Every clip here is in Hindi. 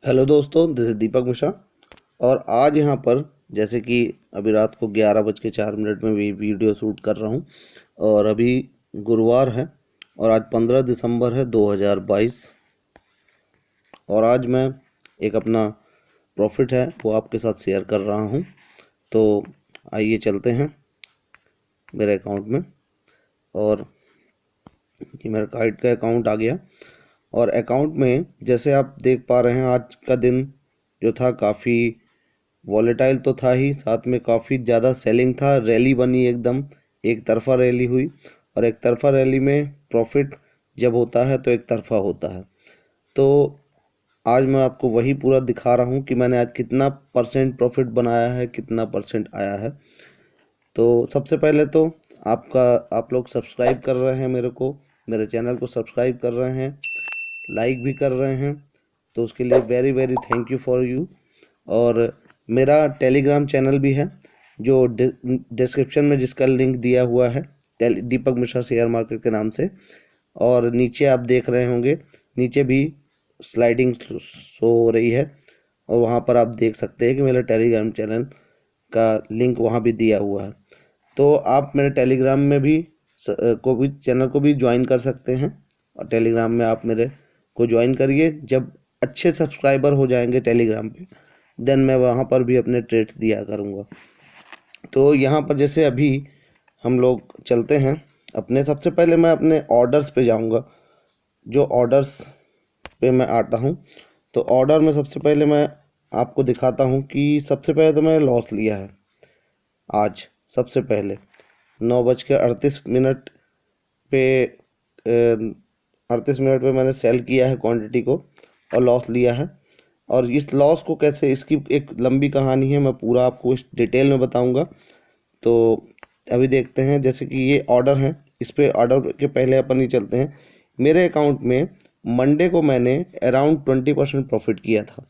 हेलो दोस्तों, दिस इज दीपक मिश्रा। और आज यहाँ पर जैसे कि अभी रात को 11:04 में भी वीडियो शूट कर रहा हूँ और अभी गुरुवार है और आज 15 दिसंबर है 2022। और आज मैं एक अपना प्रॉफिट है वो आपके साथ शेयर कर रहा हूँ। तो आइए चलते हैं मेरे अकाउंट में। और ये मेरा कार्ड का अकाउंट आ गया और अकाउंट में जैसे आप देख पा रहे हैं आज का दिन जो था काफ़ी वॉलेटाइल तो था ही, साथ में काफ़ी ज़्यादा सेलिंग था। रैली बनी, एकदम एक तरफा रैली हुई और एक तरफा रैली में प्रॉफिट जब होता है तो एक तरफा होता है। तो आज मैं आपको वही पूरा दिखा रहा हूँ कि मैंने आज कितना परसेंट प्रॉफिट बनाया है, कितना परसेंट आया है। तो सबसे पहले तो आप लोग सब्सक्राइब कर रहे हैं, मेरे चैनल को सब्सक्राइब कर रहे हैं, लाइक भी कर रहे हैं, तो उसके लिए very very thank you for you. और मेरा टेलीग्राम चैनल भी है जो डिस्क्रिप्शन में जिसका लिंक दिया हुआ है, दीपक मिश्रा शेयर मार्केट के नाम से। और नीचे आप देख रहे होंगे, नीचे भी स्लाइडिंग शो हो रही है और वहाँ पर आप देख सकते हैं कि मेरा टेलीग्राम चैनल का लिंक वहाँ भी दिया हुआ है। तो आप मेरे टेलीग्राम में भी चैनल को भी ज्वाइन कर सकते हैं और टेलीग्राम में आप मेरे को ज्वाइन करिए। जब अच्छे सब्सक्राइबर हो जाएंगे टेलीग्राम पे, देन मैं वहाँ पर भी अपने ट्रेड्स दिया करूँगा। तो यहाँ पर जैसे अभी हम लोग चलते हैं अपने, सबसे पहले मैं अपने ऑर्डर्स पे जाऊँगा। जो ऑर्डर्स पे मैं आता हूँ तो ऑर्डर में सबसे पहले मैं आपको दिखाता हूँ कि सबसे पहले तो मैंने लॉस लिया है आज। सबसे पहले 9:38 पे 38 पे मैंने सेल किया है क्वांटिटी को और लॉस लिया है। और इस लॉस को कैसे, इसकी एक लंबी कहानी है, मैं पूरा आपको इस डिटेल में बताऊंगा। तो अभी देखते हैं, जैसे कि ये ऑर्डर है, इस पे ऑर्डर के पहले अपन ही चलते हैं। मेरे अकाउंट में मंडे को मैंने अराउंड 20% प्रॉफिट किया था।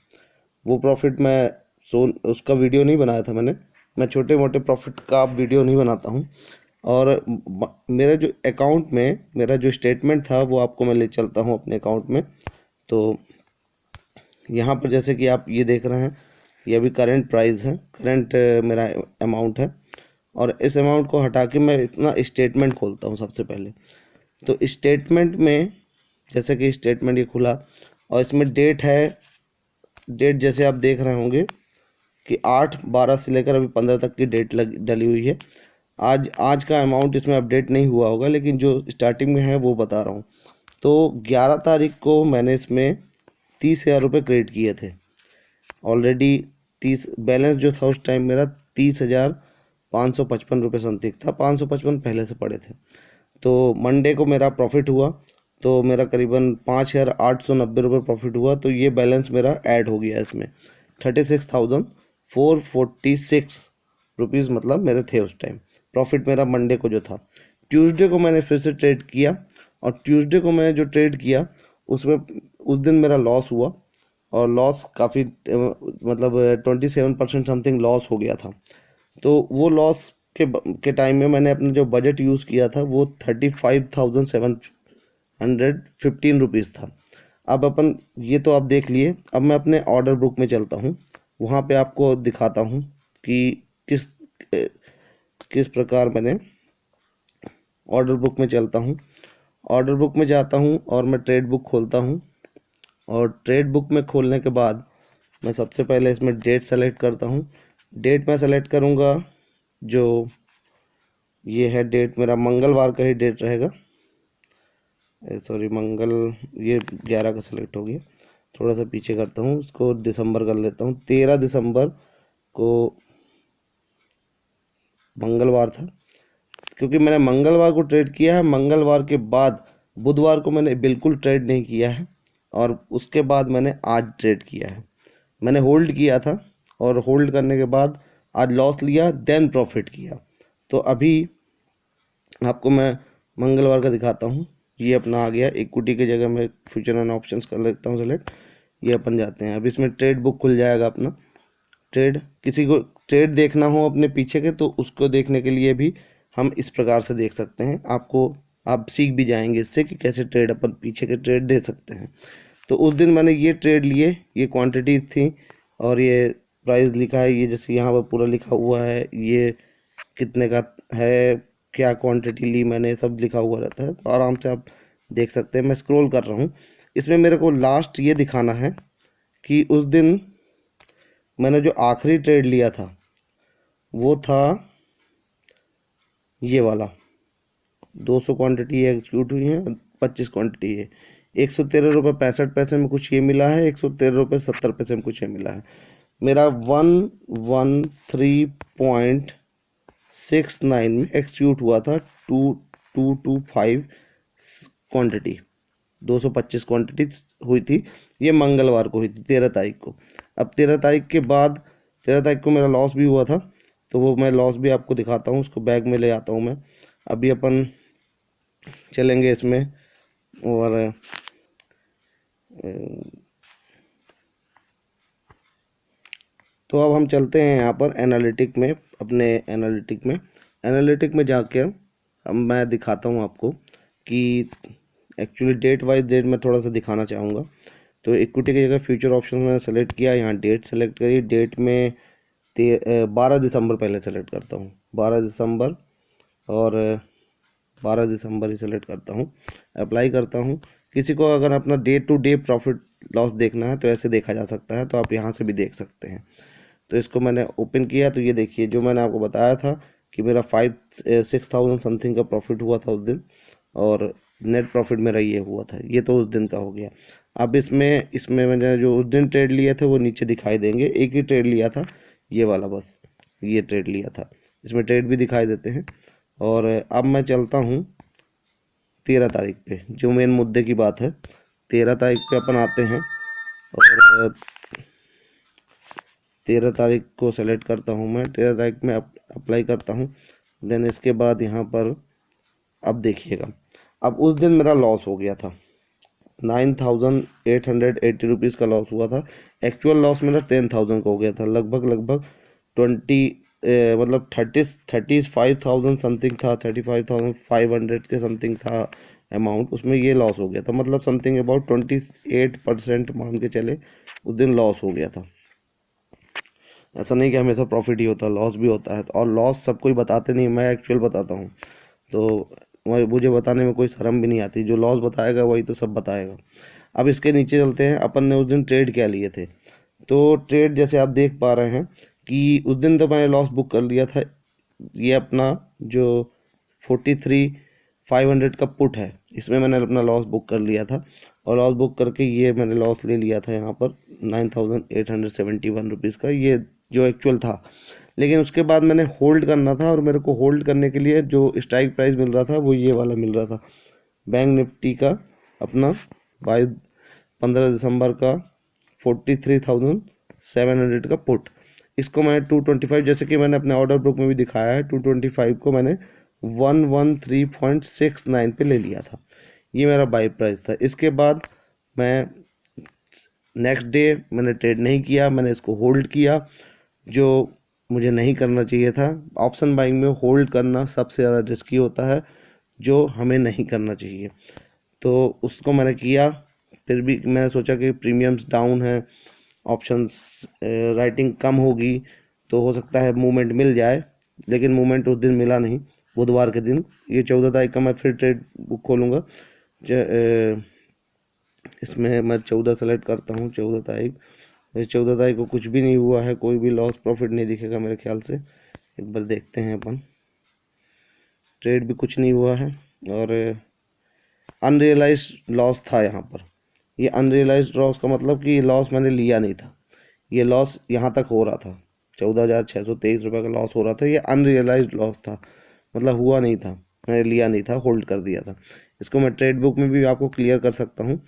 वो प्रॉफिट मैं उसका वीडियो नहीं बनाया था मैं छोटे मोटे प्रॉफिट का वीडियो नहीं बनाता हूँ। और मेरे जो अकाउंट में मेरा जो स्टेटमेंट था वो आपको मैं ले चलता हूँ अपने अकाउंट में। तो यहाँ पर जैसे कि आप ये देख रहे हैं, ये अभी करंट प्राइस है, करंट मेरा अमाउंट है। और इस अमाउंट को हटा के मैं इतना स्टेटमेंट खोलता हूँ सबसे पहले। तो स्टेटमेंट में जैसे कि स्टेटमेंट ये खुला और इसमें डेट है, डेट जैसे आप देख रहे होंगे कि 8/12 से लेकर अभी 15 तक की डेट डली हुई है। आज का अमाउंट इसमें अपडेट नहीं हुआ होगा, लेकिन जो स्टार्टिंग में है वो बता रहा हूँ। तो 11 तारीख को मैंने इसमें 30,000 रुपये क्रेडिट किए थे ऑलरेडी। 30 बैलेंस जो था उस टाइम मेरा 30,555 रुपये समथिंग था, 555 पहले से पड़े थे। तो मंडे को मेरा प्रॉफिट हुआ तो मेरा करीबन 5,890 रुपये प्रॉफिट हुआ। तो ये बैलेंस मेरा ऐड हो गया इसमें, 36,446 रुपीज़ मतलब मेरे थे उस टाइम प्रॉफिट मेरा मंडे को जो था। ट्यूसडे को मैंने फिर से ट्रेड किया और ट्यूसडे को मैंने जो ट्रेड किया उसमें उस दिन मेरा लॉस हुआ और लॉस काफ़ी मतलब 27% समथिंग लॉस हो गया था। तो वो लॉस के टाइम में मैंने अपना जो बजट यूज़ किया था वो 35,715 रुपीज़ था। अब अपन ये तो आप देख लिए, अब मैं अपने ऑर्डर बुक में चलता हूँ, वहाँ पे आपको दिखाता हूँ कि किस किस प्रकार मैंने ऑर्डर बुक में चलता हूँ। ऑर्डर बुक में जाता हूँ और मैं ट्रेड बुक खोलता हूँ और ट्रेड बुक में खोलने के बाद मैं सबसे पहले इसमें डेट सेलेक्ट करता हूँ। डेट मैं सेलेक्ट करूँगा, जो ये है डेट मेरा मंगलवार का ही डेट रहेगा। सॉरी ये 11 का सेलेक्ट हो गया, थोड़ा सा पीछे करता हूँ, इसको दिसंबर कर लेता हूँ। 13 दिसंबर को मंगलवार था, क्योंकि मैंने मंगलवार को ट्रेड किया है। मंगलवार के बाद बुधवार को मैंने बिल्कुल ट्रेड नहीं किया है और उसके बाद मैंने आज ट्रेड किया है। मैंने होल्ड किया था और होल्ड करने के बाद आज लॉस लिया, देन प्रॉफिट किया। तो अभी आपको मैं मंगलवार का दिखाता हूँ। ये अपना आ गया, इक्विटी की जगह मैं फ्यूचर एंड ऑप्शंस कर लेता हूँ सेलेक्ट। ये अपन जाते हैं, अब इसमें ट्रेड बुक खुल जाएगा अपना। ट्रेड, किसी को ट्रेड देखना हो अपने पीछे के तो उसको देखने के लिए भी हम इस प्रकार से देख सकते हैं। आप सीख भी जाएंगे इससे कि कैसे ट्रेड अपन पीछे के ट्रेड दे सकते हैं। तो उस दिन मैंने ये ट्रेड लिए, ये क्वांटिटीज थी और ये प्राइस लिखा है, ये जैसे यहाँ पर पूरा लिखा हुआ है, ये कितने का है, क्या क्वांटिटी ली मैंने, सब लिखा हुआ रहता है। तो आराम से आप देख सकते हैं। मैं स्क्रॉल कर रहा हूँ, इसमें मेरे को लास्ट ये दिखाना है कि उस दिन मैंने जो आखिरी ट्रेड लिया था वो था ये वाला। 200 क्वांटिटी एग्जीक्यूट हुई है, 25 क्वांटिटी है। 113 रुपये 65 पैसे में कुछ ये मिला है, 113 रुपये 70 पैसे में कुछ ये मिला है। मेरा 113.69 में एक्सक्यूट हुआ था 2225 क्वांटिटी, 225 क्वांटिटी हुई थी। ये मंगलवार को हुई थी, 13 तारीख को। अब 13 तारीख के बाद 13 तारीख को मेरा लॉस भी हुआ था, तो वो मैं लॉस भी आपको दिखाता हूँ, उसको बैग में ले आता हूँ मैं। अभी अपन चलेंगे इसमें और तो अब हम चलते हैं यहाँ पर एनालिटिक में, अपने एनालिटिक में जाकर अब मैं दिखाता हूँ आपको कि एक्चुअली डेट वाइज डेट मैं थोड़ा सा दिखाना चाहूँगा। तो इक्विटी की जगह फ्यूचर ऑप्शन मैंने सेलेक्ट किया, यहाँ डेट सेलेक्ट करी। डेट में 12 दिसंबर पहले सेलेक्ट करता हूँ, 12 दिसंबर, और 12 दिसंबर ही सेलेक्ट करता हूँ, अप्लाई करता हूँ। किसी को अगर अपना day to day profit loss देखना है तो ऐसे देखा जा सकता है, तो आप यहाँ से भी देख सकते हैं। तो इसको मैंने ओपन किया, तो ये देखिए जो मैंने आपको बताया था कि मेरा 6,000 समथिंग का प्रॉफिट हुआ था उस दिन, और नेट प्रॉफिट मेरा ये हुआ था। ये तो उस दिन का हो गया। अब इसमें मैंने जो उस दिन ट्रेड लिए थे वो नीचे दिखाई देंगे। एक ही ट्रेड लिया था, ये वाला, बस ये ट्रेड लिया था। इसमें ट्रेड भी दिखाई देते हैं। और अब मैं चलता हूँ 13 तारीख पे, जो मेन मुद्दे की बात है। 13 तारीख पे अपन आते हैं और 13 तारीख को सेलेक्ट करता हूँ मैं। 13 तारीख में अप्लाई करता हूँ। देन इसके बाद यहाँ पर अब देखिएगा, अब उस दिन मेरा लॉस हो गया था, 9,880 रुपीज़ का लॉस हुआ था। एक्चुअल लॉस मेरा 10,000 का हो गया था, लगभग 35,000 समथिंग था, 35,500 के समथिंग था अमाउंट, उसमें ये लॉस हो गया था। मतलब समथिंग अबाउट 28% मान के चले उस दिन लॉस हो गया था। ऐसा नहीं कि हमेशा प्रॉफिट ही होता है, लॉस भी होता है। और लॉस सब कोई बताते नहीं, मैं एक्चुअल बताता हूँ, तो मुझे बताने में कोई शर्म भी नहीं आती। जो लॉस बताएगा वही तो सब बताएगा। अब इसके नीचे चलते हैं, अपन ने उस दिन ट्रेड क्या लिए थे। तो ट्रेड जैसे आप देख पा रहे हैं कि उस दिन तो मैंने लॉस बुक कर लिया था। ये अपना जो 43,500 का पुट है, इसमें मैंने अपना लॉस बुक कर लिया था। और लॉस बुक करके ये मैंने लॉस ले लिया था यहाँ पर 9,871 रुपीज़ का, ये जो एक्चुअल था। लेकिन उसके बाद मैंने होल्ड करना था, और मेरे को होल्ड करने के लिए जो स्ट्राइक प्राइस मिल रहा था वो ये वाला मिल रहा था, बैंक निफ्टी का अपना 15 दिसंबर का 43,700 का पुट। इसको मैंने 225, जैसे कि मैंने अपने ऑर्डर बुक में भी दिखाया है, 225 को मैंने 113.69 पे ले लिया था। ये मेरा बाई प्राइस था। इसके बाद मैं नेक्स्ट डे मैंने ट्रेड नहीं किया, मैंने इसको होल्ड किया, जो मुझे नहीं करना चाहिए था। ऑप्शन बाइंग में होल्ड करना सबसे ज़्यादा रिस्की होता है, जो हमें नहीं करना चाहिए। तो उसको मैंने किया। फिर भी मैंने सोचा कि प्रीमियम्स डाउन है, ऑप्शंस राइटिंग कम होगी, तो हो सकता है मूवमेंट मिल जाए। लेकिन मूवमेंट उस दिन मिला नहीं। बुधवार के दिन, ये 14 तारीख का मैं फिर ट्रेड बुक खोलूँगा। इसमें मैं 14 सेलेक्ट करता हूँ, 14 तारीख। 14 तारीख को कुछ भी नहीं हुआ है, कोई भी लॉस प्रॉफिट नहीं दिखेगा मेरे ख्याल से। एक बार देखते हैं अपन, ट्रेड भी कुछ नहीं हुआ है। और अनरियलाइज्ड लॉस था यहाँ पर। ये अनरियलाइज्ड लॉस का मतलब कि ये लॉस मैंने लिया नहीं था, ये लॉस यहाँ तक हो रहा था, 14,623 रुपये का लॉस हो रहा था। ये अनरियलाइज्ड लॉस था, मतलब हुआ नहीं था, मैंने लिया नहीं था, होल्ड कर दिया था। इसको मैं ट्रेड बुक में भी आपको क्लियर कर सकता हूँ।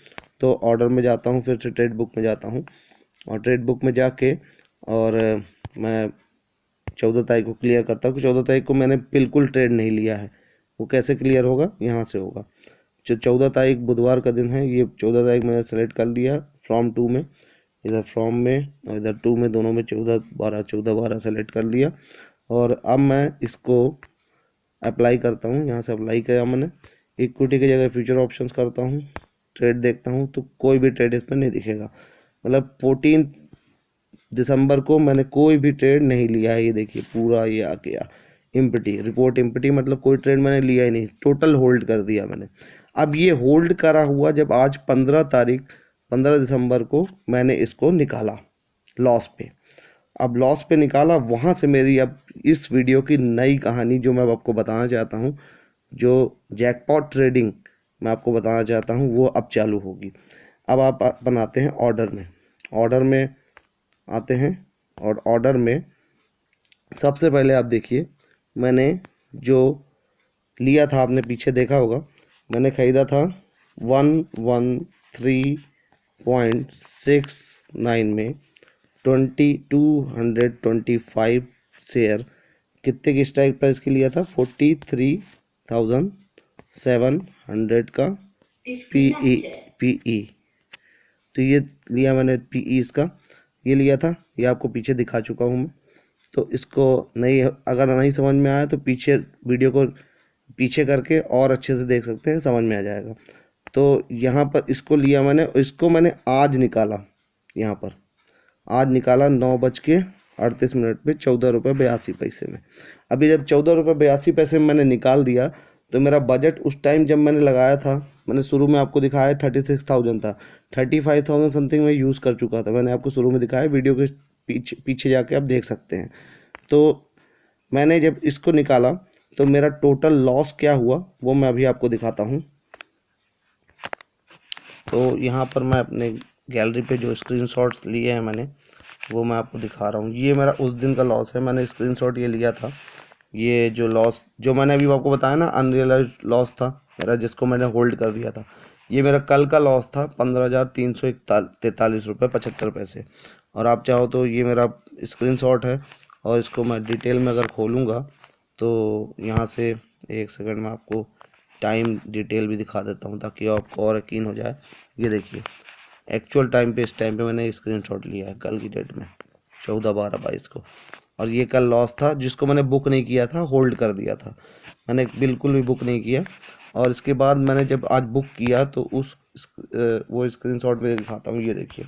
तो ऑर्डर में जाता हूँ, फिर से ट्रेड बुक में जाता हूँ, और ट्रेड बुक में जाके और मैं 14 तारीख को क्लियर करता हूँ। 14 तारीख को मैंने बिल्कुल ट्रेड नहीं लिया है। वो कैसे क्लियर होगा, यहाँ से होगा। जो 14 तारीख बुधवार का दिन है, ये 14 तारीख मैंने सेलेक्ट कर लिया फ्रॉम टू में, इधर फ्रॉम में और इधर टू में, दोनों में 14/12 सेलेक्ट कर लिया। और अब मैं इसको अप्लाई करता हूँ। यहाँ से अप्लाई किया मैंने, इक्विटी की जगह फ्यूचर ऑप्शंस करता हूँ, ट्रेड देखता हूँ तो कोई भी ट्रेड इसमें नहीं दिखेगा। मतलब 14 दिसंबर को मैंने कोई भी ट्रेड नहीं लिया है। ये देखिए पूरा ये आ गया इम्पटी रिपोर्ट, इम्पटी मतलब कोई ट्रेड मैंने लिया ही नहीं, टोटल होल्ड कर दिया मैंने। अब ये होल्ड करा हुआ जब आज 15 दिसंबर को मैंने इसको निकाला लॉस पे। अब लॉस पे निकाला, वहाँ से मेरी अब इस वीडियो की नई कहानी जो मैं आपको बताना चाहता हूँ, जो जैकपॉट ट्रेडिंग मैं आपको बताना चाहता हूँ, वो अब चालू होगी। अब आप बनाते हैं ऑर्डर में आते हैं, और ऑर्डर में सबसे पहले आप देखिए मैंने जो लिया था, आपने पीछे देखा होगा, मैंने ख़रीदा था 113.69 में 225 शेयर। कितने की स्ट्राइक प्राइस के लिया था? 43,700 का पीई। तो ये लिया मैंने पीई इसका, ये लिया था, ये आपको पीछे दिखा चुका हूँ मैं। तो इसको अगर नहीं समझ में आया तो पीछे वीडियो को पीछे करके और अच्छे से देख सकते हैं, समझ में आ जाएगा। तो यहाँ पर इसको लिया मैंने, इसको मैंने आज निकाला, यहाँ पर आज निकाला 9:38 पे 14 रुपये 82 पैसे में। अभी जब 14 रुपये 82 पैसे में मैंने निकाल दिया, तो मेरा बजट उस टाइम जब मैंने लगाया था, मैंने शुरू में आपको दिखाया 36,000 था, 35,000 समथिंग मैं यूज़ कर चुका था। मैंने आपको शुरू में दिखाया, वीडियो के पीछे जाके आप देख सकते हैं। तो मैंने जब इसको निकाला तो मेरा टोटल लॉस क्या हुआ वो मैं अभी आपको दिखाता हूँ। तो यहाँ पर मैं अपने गैलरी पे जो स्क्रीनशॉट्स लिए हैं मैंने, वो मैं आपको दिखा रहा हूँ। ये मेरा उस दिन का लॉस है, मैंने स्क्रीनशॉट ये लिया था। ये जो लॉस जो मैंने अभी आपको बताया ना, अनरियलाइज्ड लॉस था मेरा, जिसको मैंने होल्ड कर दिया था, ये मेरा कल का लॉस था 15,343 रुपये 75 पैसे। और आप चाहो तो ये मेरा स्क्रीनशॉट है, और इसको मैं डिटेल में अगर खोलूँगा तो यहाँ से एक सेकंड में आपको टाइम डिटेल भी दिखा देता हूँ ताकि आपको और यकीन हो जाए। ये देखिए एक्चुअल टाइम पे, इस टाइम पे मैंने स्क्रीनशॉट लिया है कल की डेट में 14/12/22 को, और ये कल लॉस था जिसको मैंने बुक नहीं किया था, होल्ड कर दिया था मैंने, बिल्कुल भी बुक नहीं किया। और इसके बाद मैंने जब आज बुक किया तो वो स्क्रीनशॉट में दिखाता हूँ। ये देखिए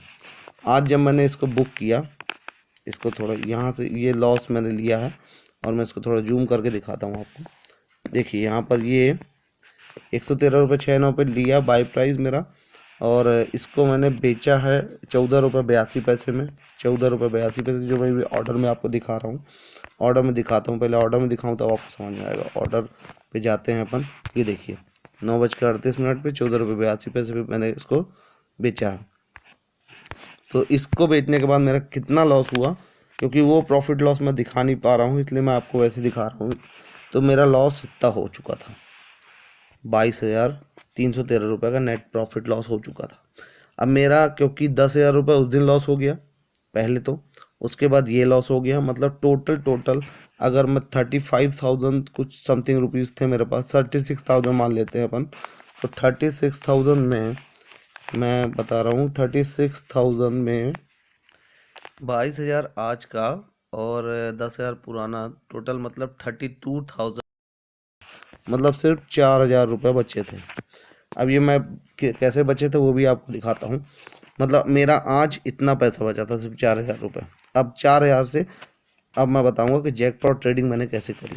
आज जब मैंने इसको बुक किया, इसको थोड़ा यहाँ से ये लॉस मैंने लिया है, और मैं इसको थोड़ा जूम करके दिखाता हूँ आपको। देखिए यहाँ पर ये 113.69 रुपये लिया बाई प्राइस मेरा, और इसको मैंने बेचा है 14 रुपये 82 पैसे में। 14 रुपये 82 पैसे जो मैं ऑर्डर में आपको दिखा रहा हूँ। ऑर्डर में दिखाता हूँ, पहले ऑर्डर में दिखाऊँ तो आपको समझ में आएगा। ऑर्डर पे जाते हैं अपन, ये देखिए 9:38 पे 14 रुपये 82 पैसे पे मैंने इसको बेचा है। तो इसको बेचने के बाद मेरा कितना लॉस हुआ, क्योंकि वो प्रॉफिट लॉस मैं दिखा नहीं पा रहा हूँ, इसलिए मैं आपको वैसे दिखा रहा हूँ। तो मेरा लॉस इतना हो चुका था, 22,313 रुपये का नेट प्रॉफिट लॉस हो चुका था। अब मेरा क्योंकि 10,000 रुपये उस दिन लॉस हो गया पहले, तो उसके बाद ये लॉस हो गया, मतलब टोटल अगर मैं 35,000 कुछ समथिंग रुपीज़ थे मेरे पास, 36,000 मान लेते हैं अपन, तो 36,000 में मैं बता रहा हूँ, 36,000 में 22,000 आज का और 10,000 पुराना, टोटल मतलब 32,000, मतलब सिर्फ 4,000 रुपये बचे थे। अब ये मैं कैसे बचे थे वो भी आपको दिखाता हूँ। मतलब मेरा आज इतना पैसा बचा था, सिर्फ 4,000 रुपये। अब 4,000 से अब मैं बताऊँगा कि जैकपॉट ट्रेडिंग मैंने कैसे करी।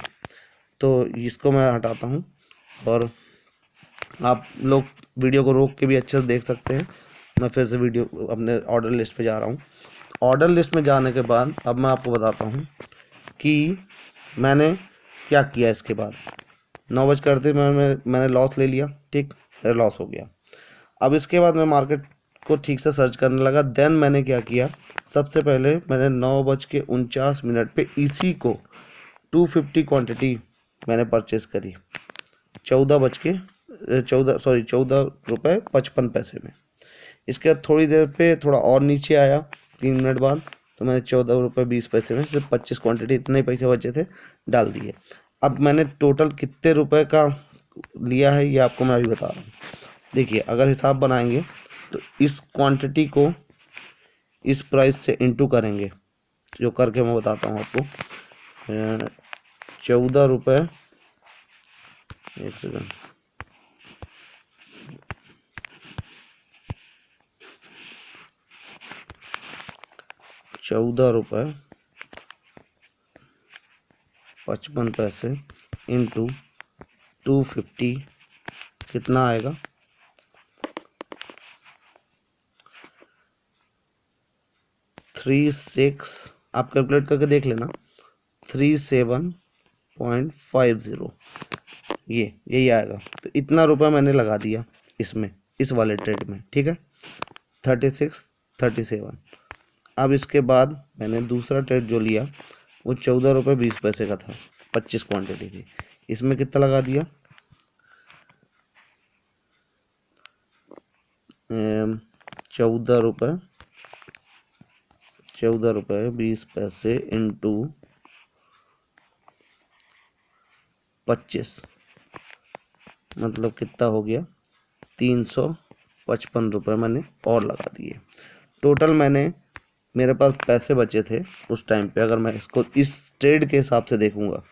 तो इसको मैं हटाता हूँ, और आप लोग वीडियो को रोक के भी अच्छे से देख सकते हैं। मैं फिर से वीडियो अपने ऑर्डर लिस्ट पे जा रहा हूँ। ऑर्डर लिस्ट में जाने के बाद अब मैं आपको बताता हूँ कि मैंने क्या किया। इसके बाद 9:38 मैंने लॉस ले लिया, ठीक, मेरा लॉस हो गया। अब इसके बाद मैं मार्केट को ठीक से सर्च करने लगा। देन मैंने क्या किया, सबसे पहले मैंने 9:49 पे इसी को 250 क्वांटिटी मैंने परचेस करी 14 रुपये 55 पैसे में। इसके बाद थोड़ी देर पे थोड़ा और नीचे आया, 3 मिनट बाद, तो मैंने 14 रुपये 20 पैसे में सिर्फ 25 क्वांटिटी, इतने ही पैसे बचे थे, डाल दिए। अब मैंने टोटल कितने रुपए का लिया है ये आपको मैं अभी बता रहा हूँ। देखिए अगर हिसाब बनाएंगे तो इस क्वांटिटी को इस प्राइस से इंटू करेंगे, जो करके मैं बताता हूँ आपको। 14 रुपये, एक सेकंड, 14.55 इंटू 250 कितना आएगा? 36, आप कैलकुलेट करके देख लेना, 37.50 यही आएगा। तो इतना रुपया मैंने लगा दिया इसमें, इस वाले ट्रेड में, ठीक है, 36, 37। अब इसके बाद मैंने दूसरा ट्रेड जो लिया वो 14 रुपये 20 पैसे का था, 25 क्वांटिटी थी। इसमें कितना लगा दिया? 14 रुपये 20 पैसे इंटू 25, मतलब कितना हो गया? 355 रुपये मैंने और लगा दिए। टोटल मेरे पास पैसे बचे थे उस टाइम पे, अगर मैं इसको इस ट्रेड के हिसाब से देखूंगा,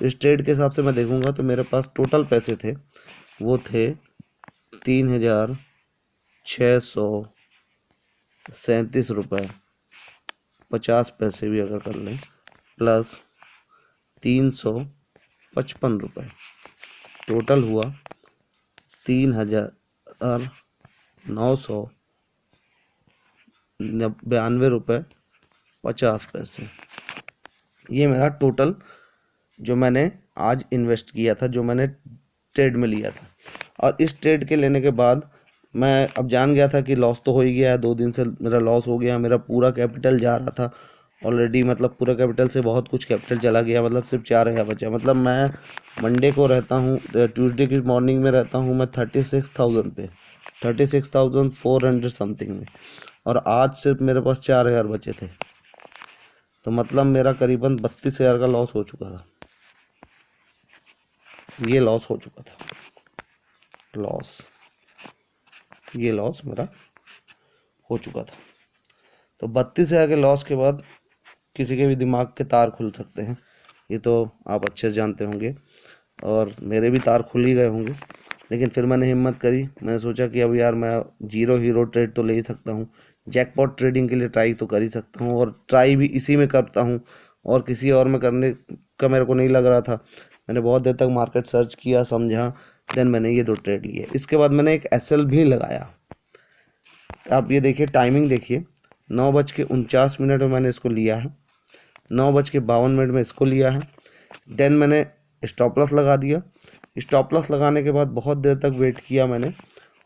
इस ट्रेड के हिसाब से मैं देखूंगा तो मेरे पास टोटल पैसे थे, वो थे 3,637 रुपये 50 पैसे भी अगर कर लें, प्लस 355 रुपये, टोटल हुआ 3,992 रुपये 50 पैसे। ये मेरा टोटल जो मैंने आज इन्वेस्ट किया था, जो मैंने ट्रेड में लिया था। और इस ट्रेड के लेने के बाद मैं अब जान गया था कि लॉस तो हो ही गया है, 2 दिन से मेरा लॉस हो गया, मेरा पूरा कैपिटल जा रहा था ऑलरेडी, मतलब पूरा कैपिटल से बहुत कुछ कैपिटल चला गया, मतलब सिर्फ 4,000 बचा। मतलब मैं मंडे को रहता हूँ, ट्यूसडे की मॉर्निंग में रहता हूँ मैं 36,000 पे, 36,400 समथिंग में, और आज सिर्फ मेरे पास 4,000 बचे थे। तो मतलब मेरा करीबन 32,000 का लॉस हो चुका था, ये लॉस हो चुका था, ये लॉस मेरा हो चुका था। तो 32,000 के लॉस के बाद किसी के भी दिमाग के तार खुल सकते हैं, ये तो आप अच्छे से जानते होंगे, और मेरे भी तार खुल ही गए होंगे। लेकिन फिर मैंने हिम्मत करी, मैंने सोचा कि अब यार मैं जीरो हीरो ट्रेड तो ले ही सकता हूँ, जैकपॉट ट्रेडिंग के लिए ट्राई तो कर ही सकता हूँ, और ट्राई भी इसी में करता हूँ, और किसी और में करने का मेरे को नहीं लग रहा था। मैंने बहुत देर तक मार्केट सर्च किया, समझा, देन मैंने ये 2 ट्रेड लिए। इसके बाद मैंने एक एसएल भी लगाया। आप ये देखिए, टाइमिंग देखिए, 9:49 में मैंने इसको लिया है, 9:52 में इसको लिया है। देन मैंने स्टॉप लॉस लगा दिया। स्टॉप लॉस लगाने के बाद बहुत देर तक वेट किया मैंने,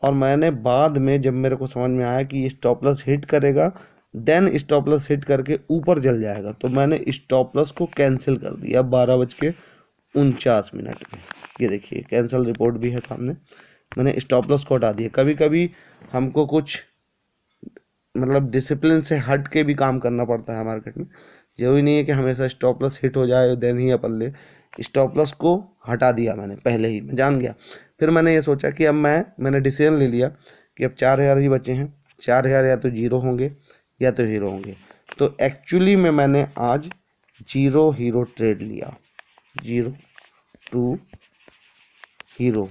और मैंने बाद में जब मेरे को समझ में आया कि ये स्टॉप लॉस हिट करेगा, देन स्टॉप लॉस हिट करके ऊपर चल जाएगा, तो मैंने स्टॉप लॉस को कैंसिल कर दिया 12:49 में। ये देखिए कैंसिल रिपोर्ट भी है सामने, मैंने स्टॉप लॉस को हटा दिया। कभी कभी हमको कुछ मतलब डिसिप्लिन से हट के भी काम करना पड़ता है मार्केट में, जरूरी नहीं है कि हमेशा स्टॉप लॉस हिट हो जाए देन ही अपन ले। स्टॉप लॉस को हटा दिया मैंने, पहले ही मैं जान गया। फिर मैंने ये सोचा कि अब मैंने डिसीजन ले लिया कि अब 4,000 ही बचे हैं, 4,000 या तो जीरो होंगे या तो हीरो होंगे। तो एक्चुअली में मैंने आज जीरो हीरो ट्रेड लिया, 0 टू हीरो।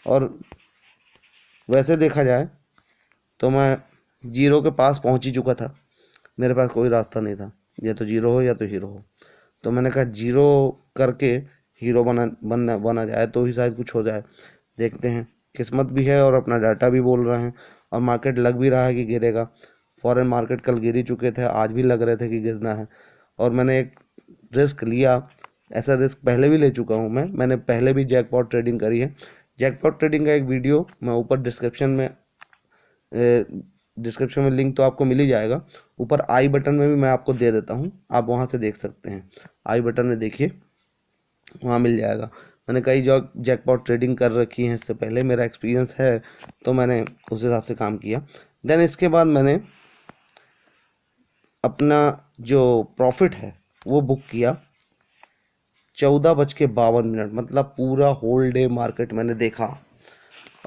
और वैसे देखा जाए तो मैं जीरो के पास पहुंच ही चुका था, मेरे पास कोई रास्ता नहीं था, या तो जीरो हो या तो हीरो हो। तो मैंने कहा जीरो करके हीरो बना जाए तो ही शायद कुछ हो जाए। देखते हैं, किस्मत भी है और अपना डाटा भी बोल रहे हैं, और मार्केट लग भी रहा है कि गिरेगा। फॉरेन मार्केट कल गिर ही चुके थे, आज भी लग रहे थे कि गिरना है, और मैंने एक रिस्क लिया। ऐसा रिस्क पहले भी ले चुका हूँ मैंने पहले भी जैकपॉट ट्रेडिंग करी है। जैकपॉट ट्रेडिंग का एक वीडियो मैं ऊपर डिस्क्रिप्शन में लिंक तो आपको मिल ही जाएगा, ऊपर आई बटन में भी मैं आपको दे देता हूँ, आप वहाँ से देख सकते हैं। आई बटन में देखिए, वहाँ मिल जाएगा। मैंने कई जैकपॉट ट्रेडिंग कर रखी है इससे पहले, मेरा एक्सपीरियंस है, तो मैंने उस हिसाब से काम किया। देन इसके बाद मैंने अपना जो प्रॉफिट है वो बुक किया 14:52, मतलब पूरा होल डे मार्केट मैंने देखा,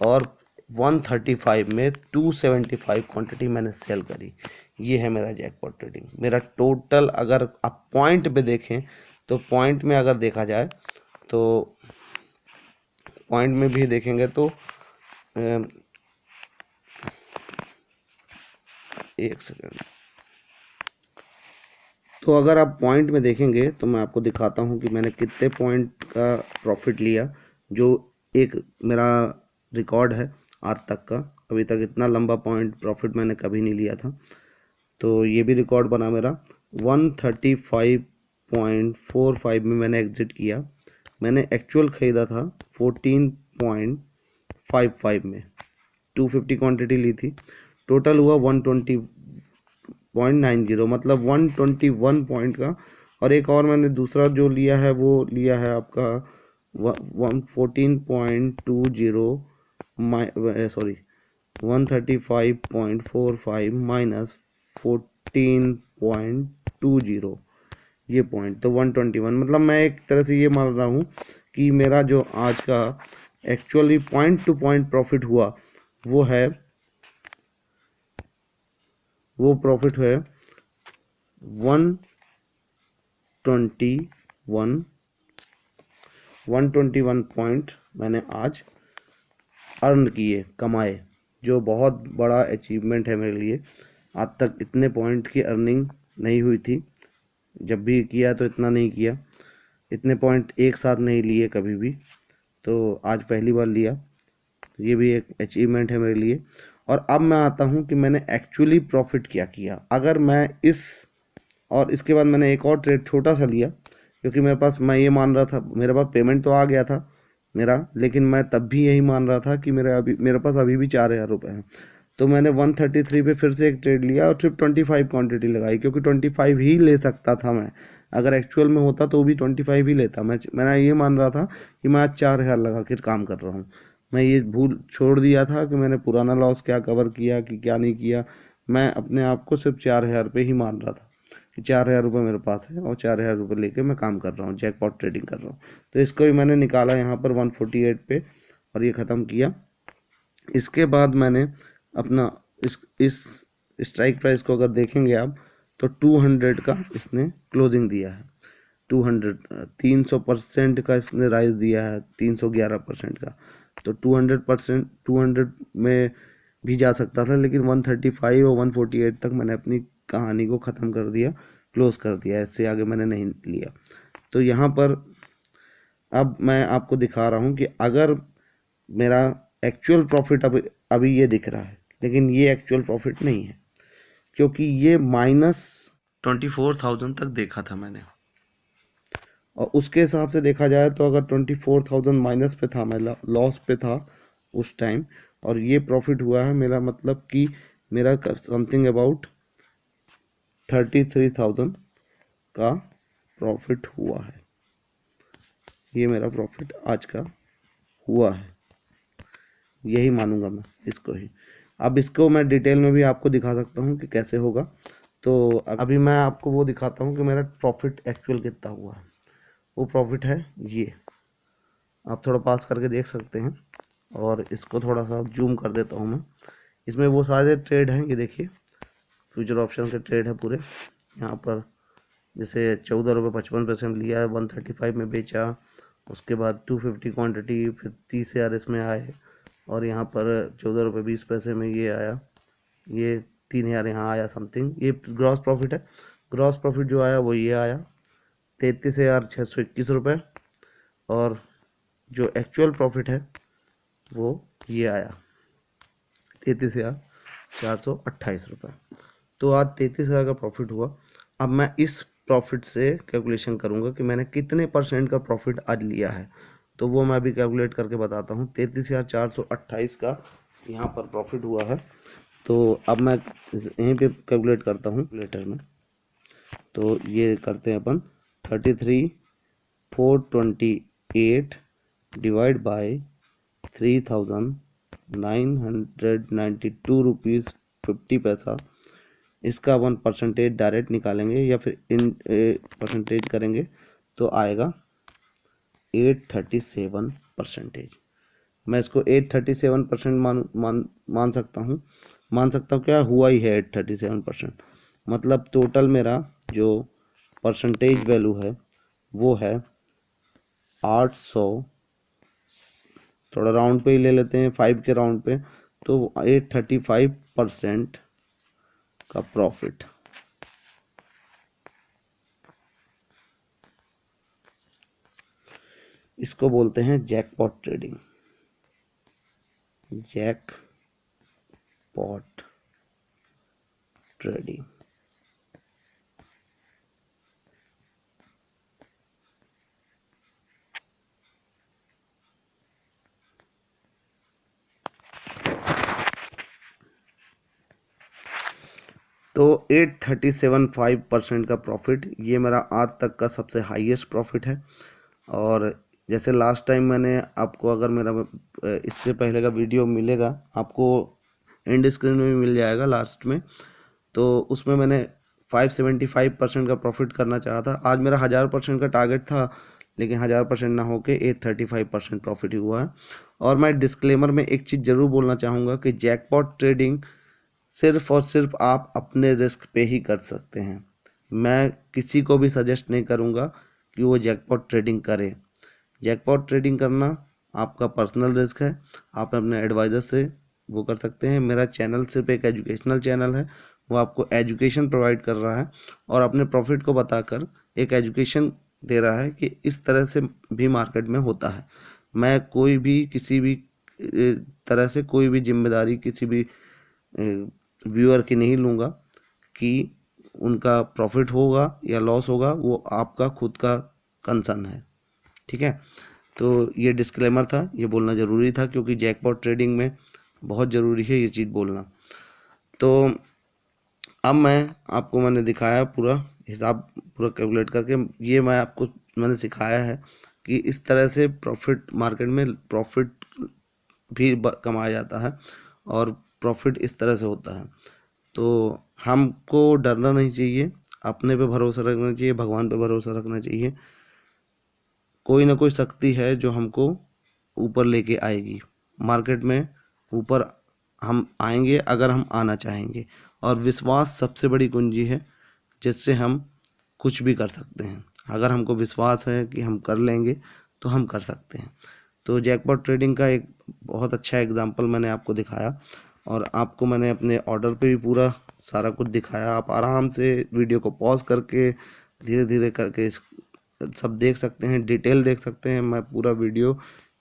और 135 में 275 क्वांटिटी मैंने सेल करी। ये है मेरा जैकपॉट ट्रेडिंग। मेरा टोटल अगर आप पॉइंट पे देखें तो पॉइंट में अगर देखा जाए तो पॉइंट में भी देखेंगे तो एक सेकेंड, तो अगर आप पॉइंट में देखेंगे तो मैं आपको दिखाता हूँ कि मैंने कितने पॉइंट का प्रॉफिट लिया, जो एक मेरा रिकॉर्ड है आज तक का। अभी तक इतना लंबा पॉइंट प्रॉफिट मैंने कभी नहीं लिया था, तो ये भी रिकॉर्ड बना मेरा। 135.45 में मैंने एग्जिट किया। मैंने एक्चुअल ख़रीदा था 14.55 में, 250 क्वांटिटी ली थी। टोटल हुआ 120.90, मतलब 121 पॉइंट का। और एक और मैंने दूसरा जो लिया है वो लिया है आपका 14.20 सॉरी 135.45 माइनस 14.20, ये पॉइंट तो 121। मतलब मैं एक तरह से ये मान रहा हूँ कि मेरा जो आज का actually point two point profit हुआ वो प्रॉफिट है 121 पॉइंट मैंने आज अर्न किए, कमाए, जो बहुत बड़ा अचीवमेंट है मेरे लिए। आज तक इतने पॉइंट की अर्निंग नहीं हुई थी, जब भी किया तो इतना नहीं किया, इतने पॉइंट एक साथ नहीं लिए कभी भी, तो आज पहली बार लिया। ये भी एक अचीवमेंट है मेरे लिए। और अब मैं आता हूँ कि मैंने एक्चुअली प्रॉफिट क्या किया। अगर मैं और इसके बाद मैंने एक और ट्रेड छोटा सा लिया, क्योंकि मेरे पास, मैं ये मान रहा था, मेरे पास पेमेंट तो आ गया था मेरा, लेकिन मैं तब भी यही मान रहा था कि मेरे पास अभी भी 4,000 रुपये हैं। तो मैंने 133 पे फिर से एक ट्रेड लिया और सिर्फ 25 क्वांटिटी लगाई, क्योंकि 25 ही ले सकता था मैं। अगर एक्चुअल में होता तो भी 25 ही लेता। मैंने ये मान रहा था कि मैं आज 4,000 लगा कर काम कर रहा हूँ। मैं ये भूल छोड़ दिया था कि मैंने पुराना लॉस क्या कवर किया कि क्या नहीं किया। मैं अपने आप को सिर्फ 4,000 रुपये ही मान रहा था कि 4,000 रुपये मेरे पास है और 4,000 रुपये लेके मैं काम कर रहा हूँ, जैकपॉट ट्रेडिंग कर रहा हूँ। तो इसको भी मैंने निकाला यहाँ पर 148 पे और ये ख़त्म किया। इसके बाद मैंने अपना इस स्ट्राइक प्राइस को अगर देखेंगे आप तो 200 का इसने क्लोजिंग दिया है। 300% का इसने राइज दिया है, 311% का। तो 200 में भी जा सकता था, लेकिन 135 और 148 तक मैंने अपनी कहानी को ख़त्म कर दिया, क्लोज कर दिया। इससे आगे मैंने नहीं लिया। तो यहाँ पर अब मैं आपको दिखा रहा हूँ कि अगर मेरा एक्चुअल प्रॉफिट अभी ये दिख रहा है, लेकिन ये एक्चुअल प्रॉफिट नहीं है, क्योंकि ये -24,000 तक देखा था मैंने। और उसके हिसाब से देखा जाए तो अगर 24,000 माइनस पे था, मैं लॉस पे था उस टाइम, और ये प्रॉफिट हुआ है मेरा, मतलब कि मेरा समथिंग अबाउट 33,000 का प्रॉफिट हुआ है। ये मेरा प्रॉफिट आज का हुआ है, यही मानूंगा मैं इसको ही। अब इसको मैं डिटेल में भी आपको दिखा सकता हूँ कि कैसे होगा। तो अभी मैं आपको वो दिखाता हूँ कि मेरा प्रॉफिट एक्चुअल कितना हुआ है। वो प्रॉफिट है ये, आप थोड़ा पास करके देख सकते हैं। और इसको थोड़ा सा जूम कर देता हूँ मैं। इसमें वो सारे ट्रेड हैं, ये देखिए फ्यूचर ऑप्शन के ट्रेड है पूरे। यहाँ पर जैसे 14 रुपये 55 पैसे में लिया है, 135 में बेचा, उसके बाद 250 क्वांटिटी, फिर 30,000 इसमें आए, और यहाँ पर 14 रुपये 20 पैसे में ये आया, ये 3,000 यहाँ आया समथिंग। ये ग्रॉस प्रॉफिट है। ग्रॉस प्रॉफिट जो आया वो ये आया 33,621 रुपये। और जो एक्चुअल प्रॉफिट है वो ये आया 33,428 रुपये। तो आज 33,000 का प्रॉफिट हुआ। अब मैं इस प्रॉफिट से कैलकुलेशन करूंगा कि मैंने कितने % का प्रॉफिट आज लिया है, तो वो मैं अभी कैलकुलेट करके बताता हूँ। 33,428 का यहाँ पर प्रॉफिट हुआ है। तो अब मैं यहीं पे कैलकुलेट करता हूँ कैलकुलेटर में। तो ये करते हैं अपन 33,428 डिवाइड बाय 3,992 रुपीज़ 50 पैसा। इसका 1% डायरेक्ट निकालेंगे या फिर इन परसेंटेज करेंगे तो आएगा 837%। मैं इसको 837% मान सकता हूँ। क्या हुआ ही है 837%। मतलब टोटल मेरा जो परसेंटेज वैल्यू है वो है 800, थोड़ा राउंड पे ही ले लेते हैं 5 के राउंड पे, तो 835% का प्रॉफिट। इसको बोलते हैं जैकपॉट ट्रेडिंग। Jackpot trading. तो 837.5% का प्रॉफिट, ये मेरा आज तक का सबसे हाईएस्ट प्रॉफिट है। और जैसे लास्ट टाइम मैंने आपको, अगर मेरा इससे पहले का वीडियो मिलेगा आपको, एंड स्क्रीन में भी मिल जाएगा लास्ट में, तो उसमें मैंने 575% का प्रॉफिट करना चाहा था। आज मेरा 1000% का टारगेट था, लेकिन 1000% ना होके 835% प्रॉफिट ही हुआ है। और मैं डिस्क्लेमर में एक चीज़ ज़रूर बोलना चाहूँगा कि जैकपॉट ट्रेडिंग सिर्फ और सिर्फ आप अपने रिस्क पे ही कर सकते हैं। मैं किसी को भी सजेस्ट नहीं करूँगा कि वो जैकपॉट ट्रेडिंग करे। जैकपॉट ट्रेडिंग करना आपका पर्सनल रिस्क है, आप अपने एडवाइज़र से वो कर सकते हैं। मेरा चैनल सिर्फ एक एजुकेशनल चैनल है, वो आपको एजुकेशन प्रोवाइड कर रहा है और अपने प्रॉफिट को बताकर एक एजुकेशन दे रहा है कि इस तरह से भी मार्केट में होता है। मैं कोई भी किसी भी तरह से कोई भी जिम्मेदारी किसी भी व्यूअर की नहीं लूँगा कि उनका प्रॉफिट होगा या लॉस होगा, वो आपका खुद का कंसर्न है। ठीक है, तो ये डिस्क्लेमर था, ये बोलना ज़रूरी था क्योंकि जैकपॉट ट्रेडिंग में बहुत ज़रूरी है ये चीज़ बोलना। तो अब मैंने दिखाया पूरा हिसाब पूरा कैलकुलेट करके, ये मैंने सिखाया है कि इस तरह से प्रॉफिट मार्केट में प्रॉफिट भी कमाया जाता है और प्रॉफिट इस तरह से होता है। तो हमको डरना नहीं चाहिए, अपने पे भरोसा रखना चाहिए, भगवान पे भरोसा रखना चाहिए। कोई ना कोई शक्ति है जो हमको ऊपर लेके आएगी। मार्केट में ऊपर हम आएंगे अगर हम आना चाहेंगे, और विश्वास सबसे बड़ी कुंजी है जिससे हम कुछ भी कर सकते हैं। अगर हमको विश्वास है कि हम कर लेंगे तो हम कर सकते हैं। तो जैकपॉट ट्रेडिंग का एक बहुत अच्छा एग्जांपल मैंने आपको दिखाया, और आपको मैंने अपने ऑर्डर पे भी पूरा सारा कुछ दिखाया। आप आराम से वीडियो को पॉज करके धीरे धीरे करके सब देख सकते हैं, डिटेल देख सकते हैं। मैं पूरा वीडियो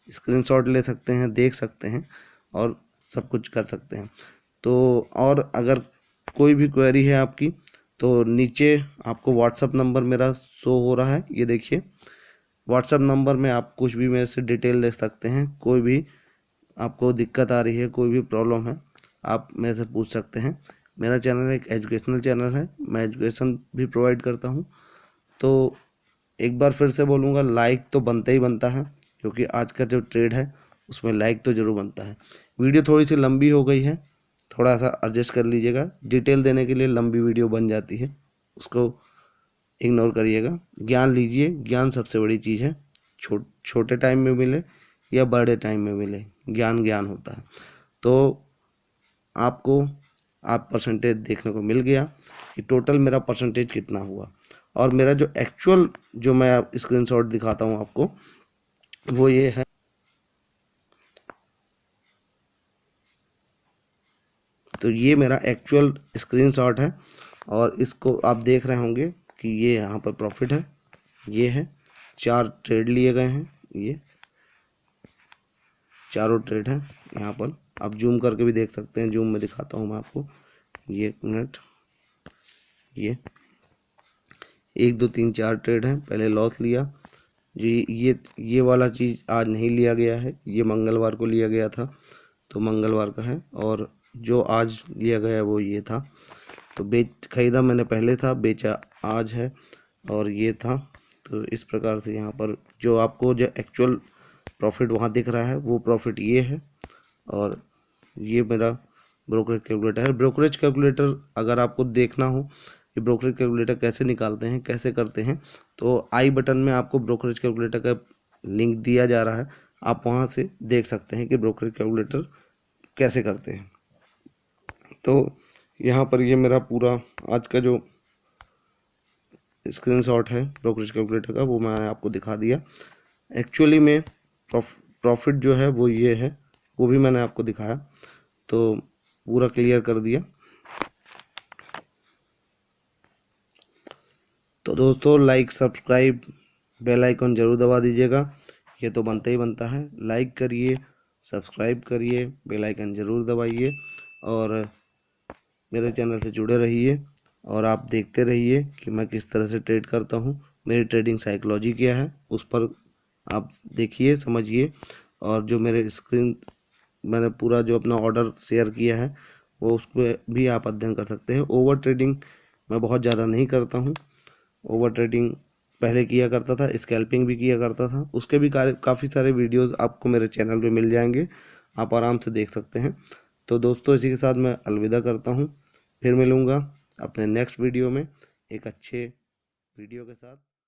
स्क्रीनशॉट ले सकते हैं, देख सकते हैं और सब कुछ कर सकते हैं। तो और अगर कोई भी क्वेरी है आपकी तो नीचे आपको व्हाट्सअप नंबर मेरा शो हो रहा है, ये देखिए। व्हाट्सअप नंबर में आप कुछ भी मेरे से डिटेल ले सकते हैं। कोई भी आपको दिक्कत आ रही है, कोई भी प्रॉब्लम है, आप मेरे से पूछ सकते हैं। मेरा चैनल एक एजुकेशनल चैनल है, मैं एजुकेशन भी प्रोवाइड करता हूँ। तो एक बार फिर से बोलूँगा, लाइक तो बनता ही बनता है, क्योंकि आज का जो ट्रेड है उसमें लाइक तो ज़रूर बनता है। वीडियो थोड़ी सी लंबी हो गई है, थोड़ा सा एडजस्ट कर लीजिएगा। डिटेल देने के लिए लंबी वीडियो बन जाती है, उसको इग्नोर करिएगा। ज्ञान लीजिए, ज्ञान सबसे बड़ी चीज़ है। छोटे टाइम में मिले या बड़े टाइम में मिले, ज्ञान ज्ञान होता है। तो आपको आप परसेंटेज देखने को मिल गया कि टोटल मेरा परसेंटेज कितना हुआ। और मेरा जो एक्चुअल जो मैं स्क्रीनशॉट दिखाता हूँ आपको, वो ये है। तो ये मेरा एक्चुअल स्क्रीनशॉट है, और इसको आप देख रहे होंगे कि ये यहाँ पर प्रॉफिट है, ये है 4 ट्रेड लिए गए हैं, ये चारों ट्रेड हैं यहाँ पर। आप जूम करके भी देख सकते हैं, जूम में दिखाता हूँ मैं आपको। ये 1 मिनट, ये 1 2 3 4 ट्रेड हैं। पहले लॉस लिया जी, ये वाला चीज़ आज नहीं लिया गया है, ये मंगलवार को लिया गया था, तो मंगलवार का है। और जो आज लिया गया वो ये था, तो खरीदा मैंने पहले था, बेचा आज है, और ये था। तो इस प्रकार से यहाँ पर जो आपको जो एक्चुअल प्रॉफिट वहाँ दिख रहा है, वो प्रॉफिट ये है। और ये मेरा ब्रोकरेज कैलकुलेटर है। ब्रोकरेज कैलकुलेटर अगर आपको देखना हो कि ब्रोकरेज कैलकुलेटर कैसे निकालते हैं, कैसे करते हैं, तो आई बटन में आपको ब्रोकरेज कैलकुलेटर का लिंक दिया जा रहा है, आप वहाँ से देख सकते हैं कि ब्रोकरेज कैलकुलेटर कैसे करते हैं। तो यहाँ पर ये मेरा पूरा आज का जो स्क्रीनशॉट है ब्रोकरेज कैलकुलेटर का, वो मैंने आपको दिखा दिया। एक्चुअली में प्रॉफिट जो है वो ये है, वो भी मैंने आपको दिखाया, तो पूरा क्लियर कर दिया। तो दोस्तों, लाइक, सब्सक्राइब, बेल आइकन ज़रूर दबा दीजिएगा। ये तो बनता ही बनता है। लाइक करिए, सब्सक्राइब करिए, बेल आइकन ज़रूर दबाइए और मेरे चैनल से जुड़े रहिए और आप देखते रहिए कि मैं किस तरह से ट्रेड करता हूँ। मेरी ट्रेडिंग साइकोलॉजी क्या है उस पर आप देखिए, समझिए। और जो मेरे स्क्रीन मैंने पूरा जो अपना ऑर्डर शेयर किया है वो उस पर भी आप अध्ययन कर सकते हैं। ओवर ट्रेडिंग मैं बहुत ज़्यादा नहीं करता हूँ। ओवर ट्रेडिंग पहले किया करता था, स्कैल्पिंग भी किया करता था, उसके भी काफ़ी सारे वीडियोस आपको मेरे चैनल पे मिल जाएंगे, आप आराम से देख सकते हैं। तो दोस्तों इसी के साथ मैं अलविदा करता हूँ, फिर मिलूँगा अपने नेक्स्ट वीडियो में एक अच्छे वीडियो के साथ।